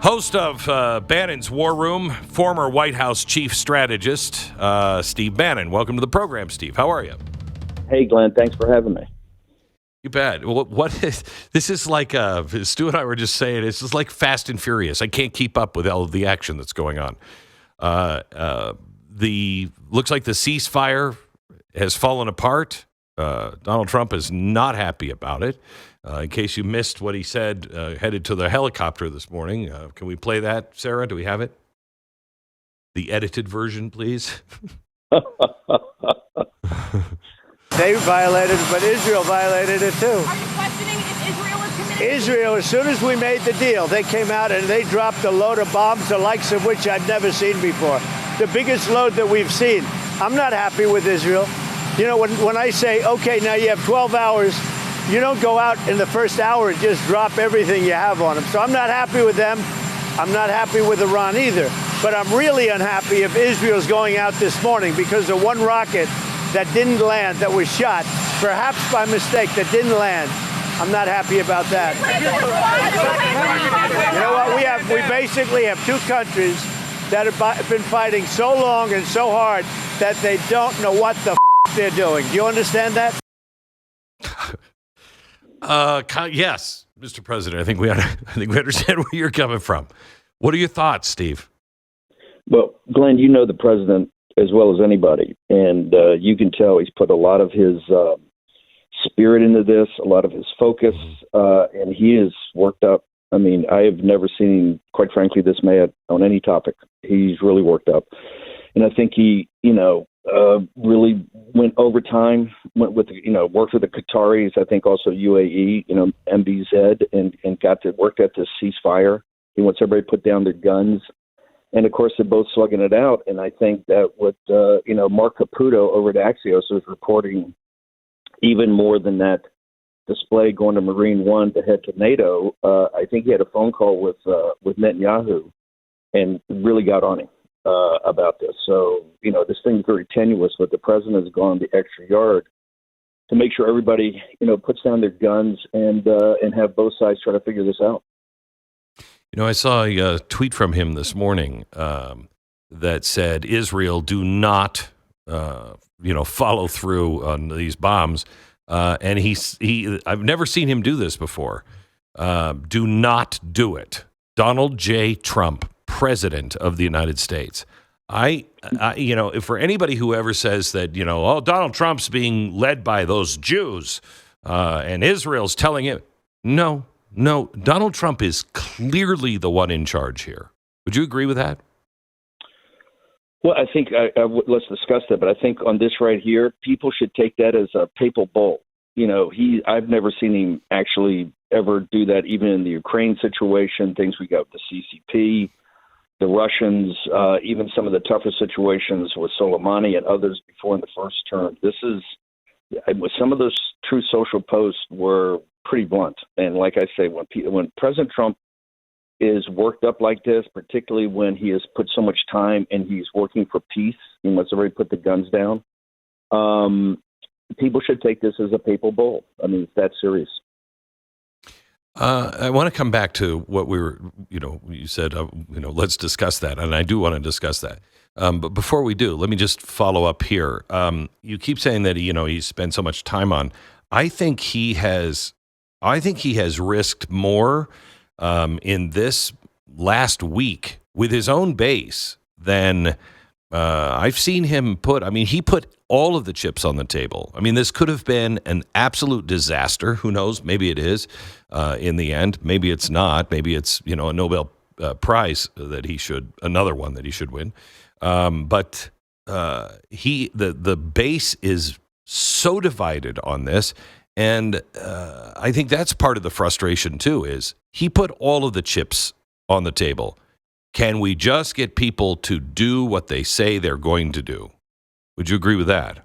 Host of Bannon's War Room, former White House chief strategist, Steve Bannon. Welcome to the program, Steve. How are you? Hey, Glenn. Thanks for having me. You bet. What is, this is like, Stu and I were just saying, it's just like Fast and Furious. I can't keep up with all of the action that's going on. Looks like the ceasefire has fallen apart. Donald Trump is not happy about it. In case you missed what he said, headed to the helicopter this morning. Can we play that, Sarah? Do we have it? The edited version, please. They violated it, but Israel violated it too. Are you questioning if Israel is committed? Israel, as soon as we made the deal, they came out and they dropped a load of bombs, the likes of which I've never seen before. The biggest load that we've seen. I'm not happy with Israel. You know, when I say, okay, now you have 12 hours, you don't go out in the first hour and just drop everything you have on them. So I'm not happy with them. I'm not happy with Iran either. But I'm really unhappy if Israel's going out this morning because of one rocket that didn't land, that was shot, perhaps by mistake, that didn't land. I'm not happy about that. You know what? We basically have two countries that have been fighting so long and so hard that they don't know what the they're doing. Do you understand that? Yes, Mr. President. I think we understand where you're coming from. What are your thoughts, Steve? Well, Glenn, you know the president as well as anybody, and you can tell he's put a lot of his spirit into this, a lot of his focus, and he is worked up. I mean, I have never seen him, quite frankly, this mad on any topic. He's really worked up. And I think he, really went overtime, worked with the Qataris, I think also UAE, MBZ, and got to work at this ceasefire. He wants everybody to put down their guns. And, of course, they're both slugging it out. And I think that what, Mark Caputo over at Axios was reporting even more than that display going to Marine One to head to NATO. I think he had a phone call with Netanyahu and really got on him about this. So, this thing's very tenuous, but the president has gone the extra yard to make sure everybody, puts down their guns and have both sides try to figure this out. I saw a tweet from him this morning that said, Israel, do not, follow through on these bombs. And I've never seen him do this before. Do not do it. Donald J. Trump, President of the United States. For anybody who ever says that, Donald Trump's being led by those Jews and Israel's telling him, no, Donald Trump is clearly the one in charge here. Would you agree with that? Well, I think let's discuss that. But I think on this right here, people should take that as a papal bull. I've never seen him actually ever do that, even in the Ukraine situation, things we got with the CCP, the Russians, even some of the tougher situations with Soleimani and others before in the first term. Some of those true social posts were pretty blunt. And like I say, when President Trump is worked up like this, particularly when he has put so much time and he's working for peace, he wants everybody to put the guns down, people should take this as a papal bull. I mean, it's that serious. I want to come back to what we were, you said, let's discuss that. And I do want to discuss that. But before we do, let me just follow up here. You keep saying that, he spent so much time on. I think he has risked more in this last week with his own base than I've seen him put. I mean, he put all of the chips on the table. I mean, this could have been an absolute disaster. Who knows? Maybe it is in the end. Maybe it's not. Maybe it's, a Nobel Prize another one that he should win. But the base is so divided on this. And I think that's part of the frustration, too, is he put all of the chips on the table. Can we just get people to do what they say they're going to do? Would you agree with that?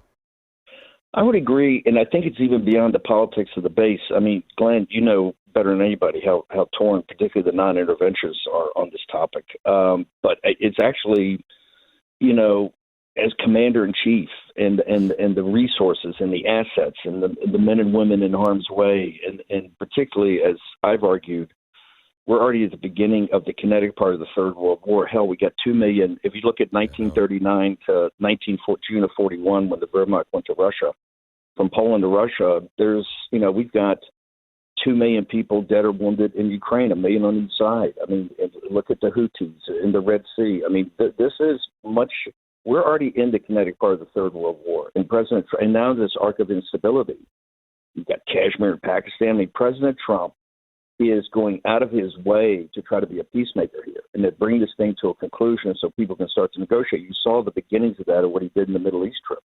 I would agree, and I think it's even beyond the politics of the base. I mean, Glenn, you know better than anybody how torn, particularly the non-interventionists, are on this topic. But it's actually, as commander-in-chief and the resources and the assets and the men and women in harm's way, and particularly, as I've argued, we're already at the beginning of the kinetic part of the Third World War. Hell, we got 2 million. If you look at 1939 to June of 41, when the Wehrmacht went to Russia, from Poland to Russia, we've got 2 million people dead or wounded in Ukraine, 1 million on each side. I mean, look at the Houthis in the Red Sea. I mean, this is much. We're already in the kinetic part of the Third World War, and now this arc of instability. You've got Kashmir and Pakistan. I mean, President Trump is going out of his way to try to be a peacemaker here and to bring this thing to a conclusion so people can start to negotiate. You saw the beginnings of that, or what he did in the Middle East trip.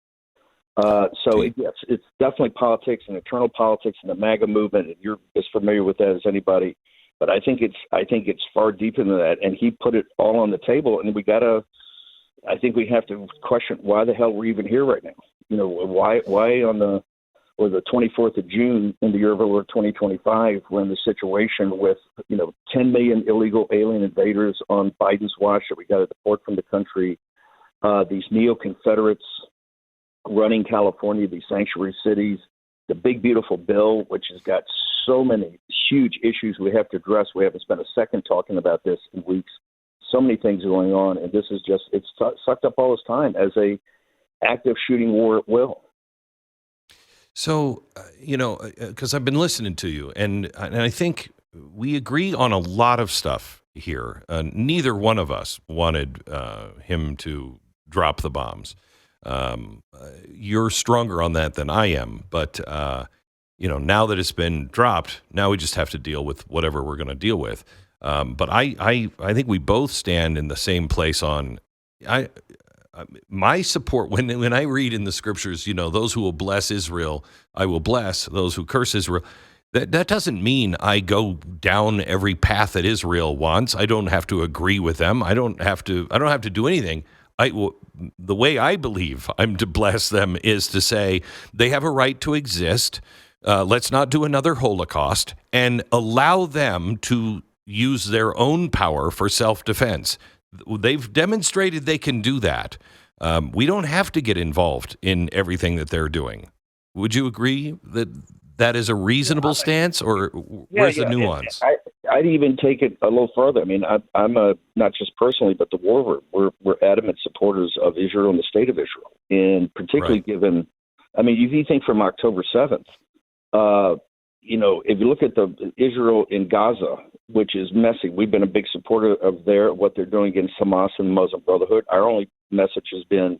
It's definitely politics and internal politics and the MAGA movement, and you're as familiar with that as anybody. But I think it's far deeper than that, and he put it all on the table. And I think we have to question why the hell we're even here right now. You know, why on the 24th of June in the year of over 2025, we're in the situation with 10 million illegal alien invaders on Biden's watch that we got to deport from the country. These neo-Confederates running California, these sanctuary cities, the big, beautiful bill, which has got so many huge issues we have to address. We haven't spent a second talking about this in weeks. So many things going on, and this is it's sucked up all this time as a active shooting war at will. So, because I've been listening to you, and I think we agree on a lot of stuff here. Neither one of us wanted him to drop the bombs. You're stronger on that than I am, but now that it's been dropped, now we just have to deal with whatever we're going to deal with. But I think we both stand in the same place on my support. When I read in the scriptures, those who will bless Israel, I will bless. Those who curse Israel. That doesn't mean I go down every path that Israel wants. I don't have to agree with them. I don't have to do anything. The way I believe I'm to bless them is to say they have a right to exist. Let's not do another Holocaust, and allow them to use their own power for self-defense. They've demonstrated they can do that. We don't have to get involved in everything that they're doing. Would you agree that is a reasonable stance, or where's the nuance? I'd even take it a little further. I mean, I'm not just personally, but the war room. We're adamant supporters of Israel and the state of Israel, and particularly given. I mean, if you think from October 7th, if you look at the Israel in Gaza, which is messy, we've been a big supporter of what they're doing against Hamas and the Muslim Brotherhood. Our only message has been,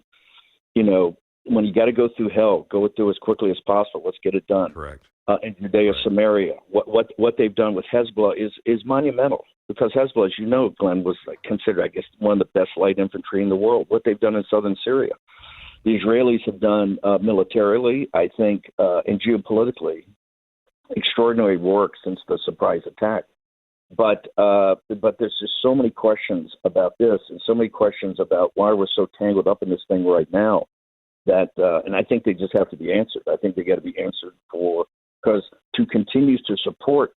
when you got to go through hell, go through as quickly as possible. Let's get it done. Correct. In Judea, Samaria, what they've done with Hezbollah is monumental, because Hezbollah, as you know, Glenn, was considered, I guess, one of the best light infantry in the world. What they've done in southern Syria, the Israelis have done militarily, I think, and geopolitically, extraordinary work since the surprise attack. But there's just so many questions about this, and so many questions about why we're so tangled up in this thing right now, that and I think they just have to be answered. I think they got to be answered because to continue to support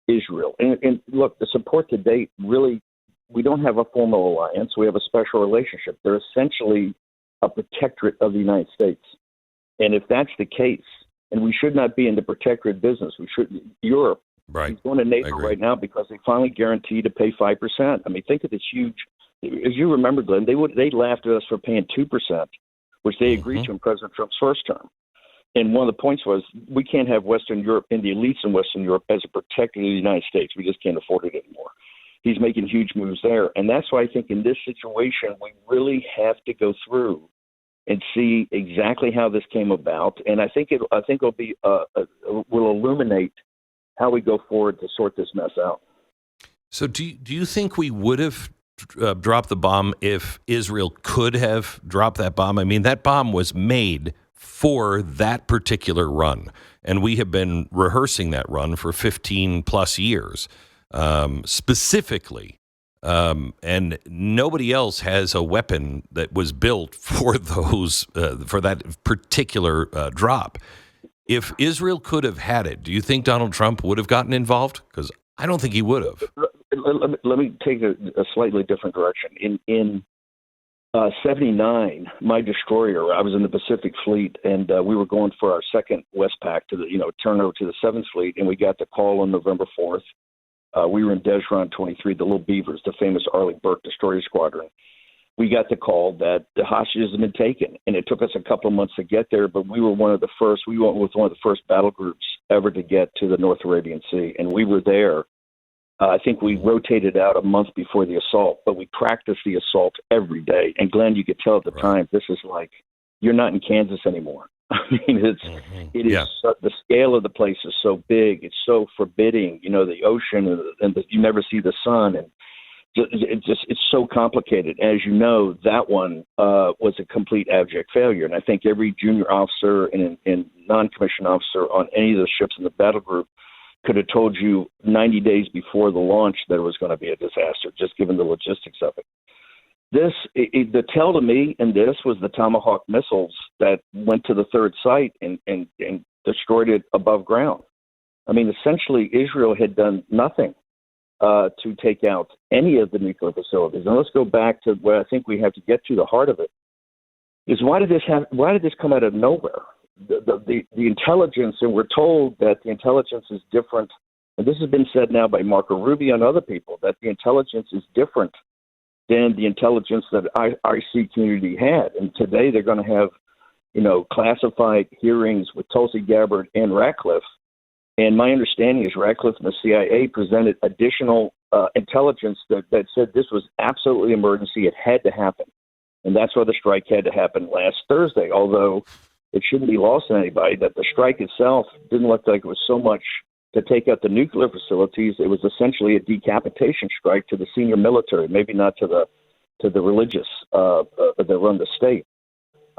Israel, and look, the support to date, really, we don't have a formal alliance. We have a special relationship. They're essentially a protectorate of the United States. And if that's the case, and we should not be in the protectorate business, Europe, right. He's going to NATO right now because they finally guaranteed to pay 5%. I mean, think of this huge. As you remember, Glenn, they laughed at us for paying 2%, which they agreed to in President Trump's first term. And one of the points was we can't have Western Europe and the elites in Western Europe as a protector of the United States. We just can't afford it anymore. He's making huge moves there, and that's why I think in this situation we really have to go through and see exactly how this came about. And I think it'll be will illuminate how we go forward to sort this mess out. So do you think we would have dropped the bomb if Israel could have dropped that bomb? I mean, that bomb was made for that particular run, and we have been rehearsing that run for 15 plus years, specifically. And nobody else has a weapon that was built for for that particular drop. If Israel could have had it, do you think Donald Trump would have gotten involved? Because I don't think he would have. Let me take a slightly different direction. In 79, my destroyer, I was in the Pacific Fleet, and we were going for our second Westpac to turn over to the 7th Fleet, and we got the call on November 4th We were in Dejron 23, the Little Beavers, the famous Arleigh Burke destroyer squadron. We got the call that the hostages had been taken, and it took us a couple of months to get there, but we were one of the first. We went with one of the first battle groups ever to get to the North Arabian Sea, and we were there. I think we rotated out a month before the assault, but we practiced the assault every day. And Glenn, you could tell at the time, this is like, you're not in Kansas anymore. I mean, it is the scale of the place is so big. It's so forbidding, the ocean and you never see the sun. And it's so complicated. As you know, that one was a complete abject failure. And I think every junior officer and non-commissioned officer on any of the ships in the battle group could have told you 90 days before the launch that it was going to be a disaster, just given the logistics of it. The tell to me in this was the Tomahawk missiles that went to the third site and destroyed it above ground. I mean, essentially, Israel had done nothing to take out any of the nuclear facilities. And let's go back to where I think we have to get to the heart of it. Is why did this come out of nowhere? The intelligence, and we're told that the intelligence is different, and this has been said now by Marco Rubio and other people, that the intelligence is different than the intelligence that IC community had. And today they're going to have, classified hearings with Tulsi Gabbard and Ratcliffe. And my understanding is Ratcliffe and the CIA presented additional intelligence that said this was absolutely emergency. It had to happen. And that's why the strike had to happen last Thursday, although it shouldn't be lost on anybody that the strike itself didn't look like it was so much to take out the nuclear facilities. It was essentially a decapitation strike to the senior military, maybe not to the religious that run the state.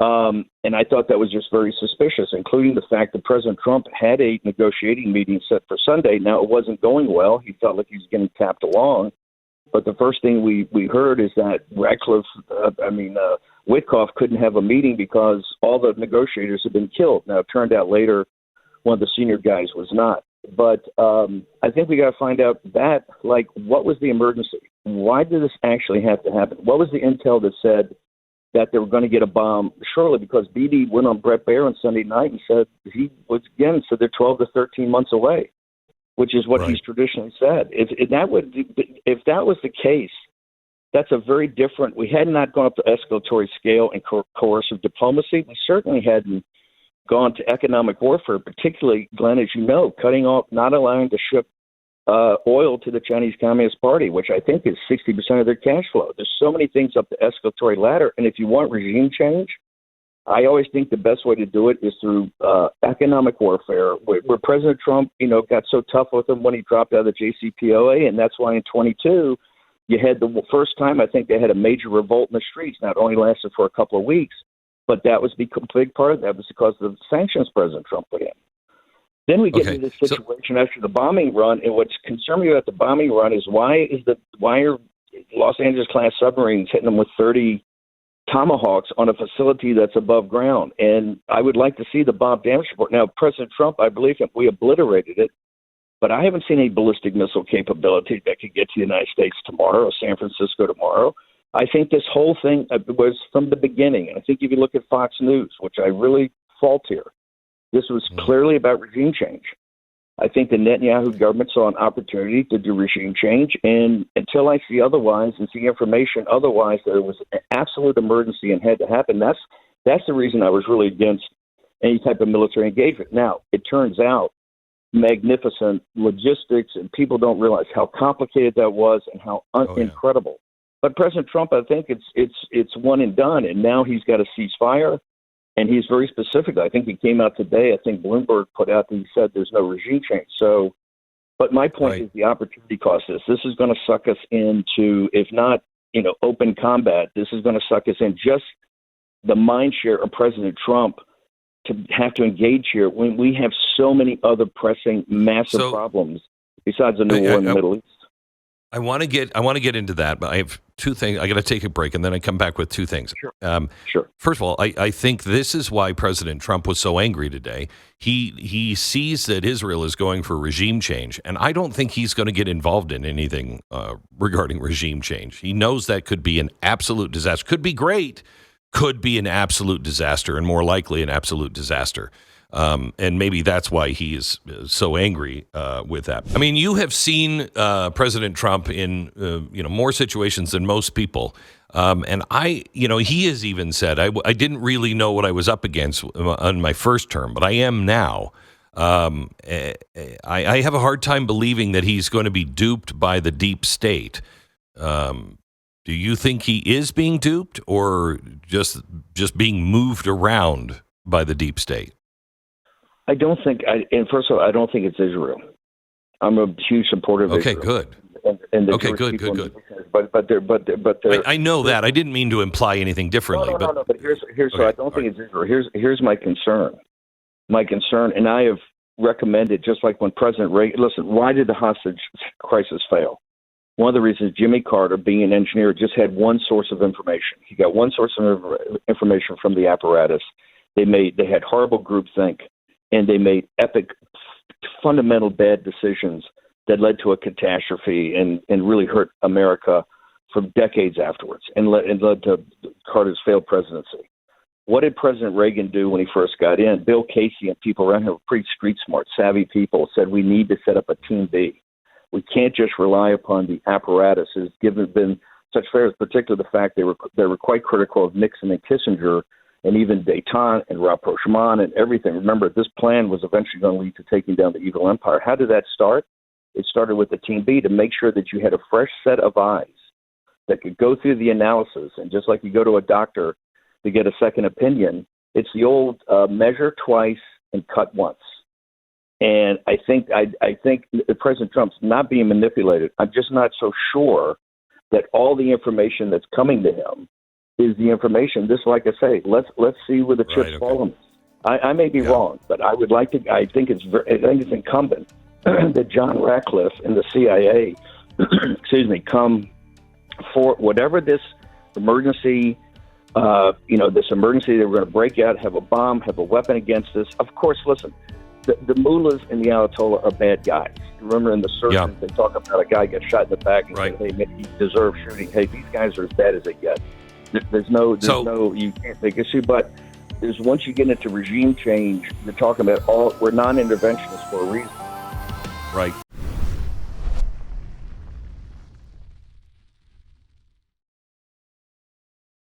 And I thought that was just very suspicious, including the fact that President Trump had a negotiating meeting set for Sunday. Now, it wasn't going well. He felt like he was getting tapped along. But the first thing we heard is that Witkoff couldn't have a meeting because all the negotiators had been killed. Now, it turned out later one of the senior guys was not. But I think we got to find out what was the emergency? Why did this actually have to happen? What was the intel that said that they were going to get a bomb? Surely because Beatty went on Brett Baer on Sunday night and said they're 12 to 13 months away, which is what he's traditionally said. If that was the case, that's a very different. We had not gone up the escalatory scale and coercive diplomacy. We certainly hadn't gone to economic warfare, particularly, Glenn, as you know, cutting off, not allowing to ship oil to the Chinese Communist Party, which I think is 60% of their cash flow. There's so many things up the escalatory ladder. And if you want regime change, I always think the best way to do it is through economic warfare, where President Trump, got so tough with him when he dropped out of the JCPOA. And that's why in 22, you had the first time I think they had a major revolt in the streets. Now, it only lasted for a couple of weeks, but that was a big part of that was because of the sanctions President Trump put in. Then we get into this situation after the bombing run, and what's concerning me about the bombing run is why are Los Angeles class submarines hitting them with 30 Tomahawks on a facility that's above ground? And I would like to see the bomb damage report. Now, President Trump, I believe we obliterated it, but I haven't seen any ballistic missile capability that could get to the United States tomorrow or San Francisco tomorrow. I think this whole thing was from the beginning. And I think if you look at Fox News, which I really fault here, this was clearly about regime change. I think the Netanyahu government saw an opportunity to do regime change. And until I see otherwise and see information otherwise that it was an absolute emergency and had to happen, that's the reason I was really against any type of military engagement. Now, it turns out magnificent logistics, and people don't realize how complicated that was and how incredible. But President Trump, I think it's one and done, and now he's got a ceasefire, and he's very specific. I think he came out today. I think Bloomberg put out that he said there's no regime change. So, but my point is the opportunity cost. This is going to suck us into, if not open combat, this is going to suck us in just the mind share of President Trump to have to engage here when we have so many other pressing, massive problems besides the new war in the Middle East. I want to get into that, but I have two things. I got to take a break, and then I come back with two things. Sure. First of all, I think this is why President Trump was so angry today. He sees that Israel is going for regime change, and I don't think he's going to get involved in anything regarding regime change. He knows that could be an absolute disaster. Could be great, could be an absolute disaster, and more likely an absolute disaster. And maybe that's why he is so angry with that. I mean, you have seen President Trump in more situations than most people. And he has even said, I didn't really know what I was up against on my first term, but I am now. I have a hard time believing that he's going to be duped by the deep state. Do you think he is being duped or just being moved around by the deep state? I don't think, and first of all, I don't think it's Israel. I'm a huge supporter of Israel. Okay, good. And the Okay, Jewish good. people, but they're I know that. I didn't mean to imply anything differently. No. But here's okay, so I don't think it's Israel. Here's my concern. My concern, and I have recommended, just like when President Reagan. Listen, why did the hostage crisis fail? One of the reasons Jimmy Carter, being an engineer, just had one source of information. He got one source of information from the apparatus. They had horrible groupthink. And they made epic, fundamental bad decisions that led to a catastrophe and really hurt America for decades afterwards and led to Carter's failed presidency. What did President Reagan do when he first got in? Bill Casey and people around him were pretty street smart, savvy people, said we need to set up a Team B. We can't just rely upon the apparatus. It's been such failures, particularly the fact they were quite critical of Nixon and Kissinger and even Dayton and rapprochement and everything. Remember, this plan was eventually going to lead to taking down the evil empire. How did that start? It started with the Team B to make sure that you had a fresh set of eyes that could go through the analysis. And just like you go to a doctor to get a second opinion, it's the old measure twice and cut once. And I think President Trump's not being manipulated. I'm just not so sure that all the information that's coming to him is the information. This, like I say, let's see where the chips fall on this. I may be wrong, but I would like to. I think it's incumbent that John Ratcliffe and the CIA, come for whatever this emergency. This emergency they were going to break out, have a bomb, have a weapon against us. Of course, listen, the mullahs and the Ayatollah are bad guys. Remember in the surgeons, they talk about a guy got shot in the back and said, hey, maybe he deserves shooting. Hey, these guys are as bad as they get. There's no, you can't take issue, but once you get into regime change, you're talking about we're non-interventionists for a reason. Right.